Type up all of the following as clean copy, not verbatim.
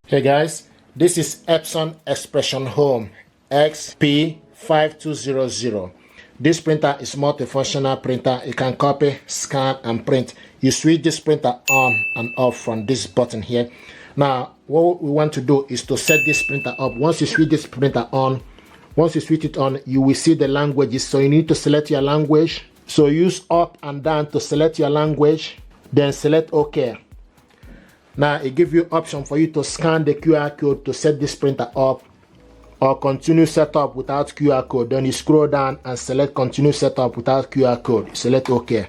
Hey guys, this is Epson Expression Home XP5200. This printer is multifunctional printer. You can copy, scan, and print. You switch this printer on and off from this button here. Now, what we want to do is to set this printer up. Once you switch this printer on, once you switch it on, you will see the languages. So you need to select your language. So use up and down to select your language, then select OK. Now it gives you option for you to scan the QR code to set this printer up, or continue setup without QR code. Then you scroll down and select continue setup without QR code. Select OK.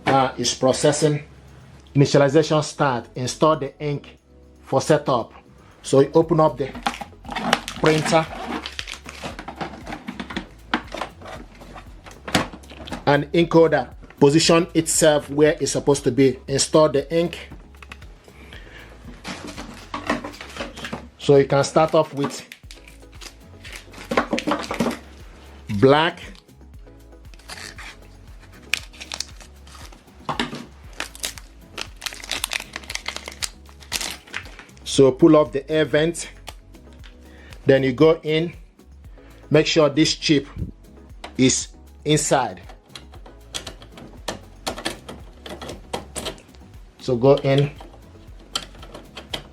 Now it's processing. Initialization start. Install the ink for setup. So you open up the printer and encoder. Position itself where it's supposed to be. Install the ink. So you can start off with black. So pull up the air vent. Then you go in. Make sure this chip is inside. So go in,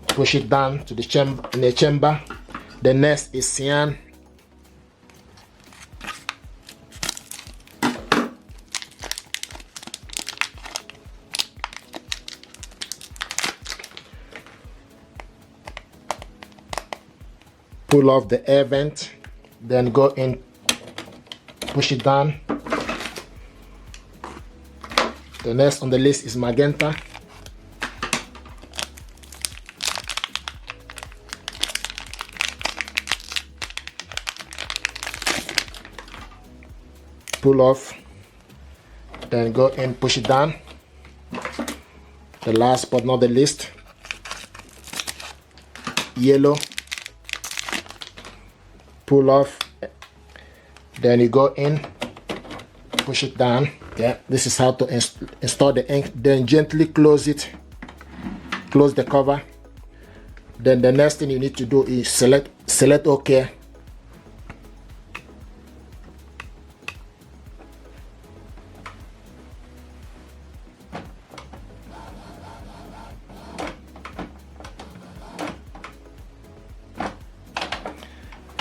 push it down to the chamber. In the chamber, the next is cyan. Pull off the air vent, then go in, push it down. The next on the list is magenta. Pull off, then go and push it down. The last but not the least, yellow. Pull off, then you go in, push it down. Yeah, this is how to install the ink. Then gently close it, close the cover. Then the next thing you need to do is select OK.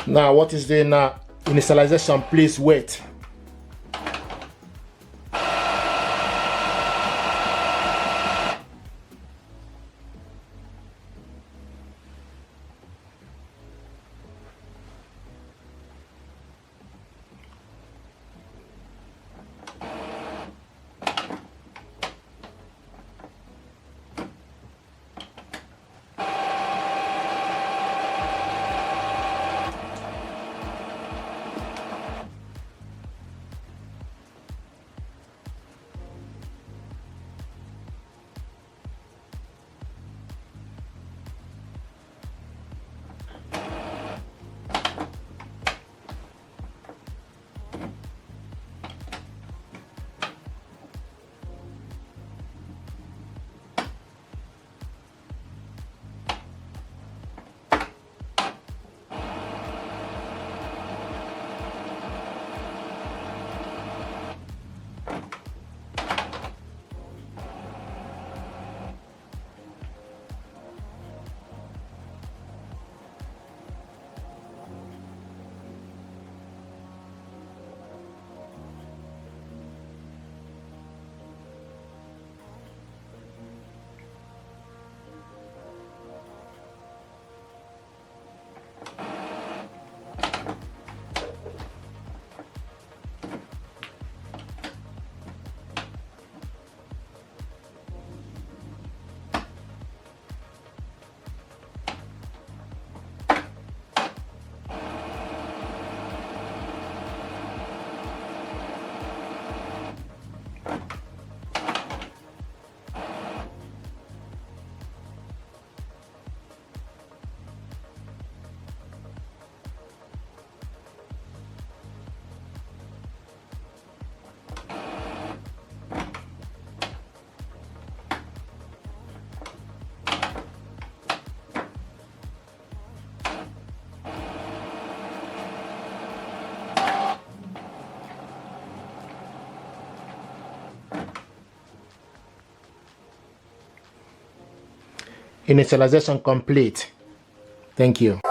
Now what is doing now? Initialization, please wait. Initialization complete. Thank you.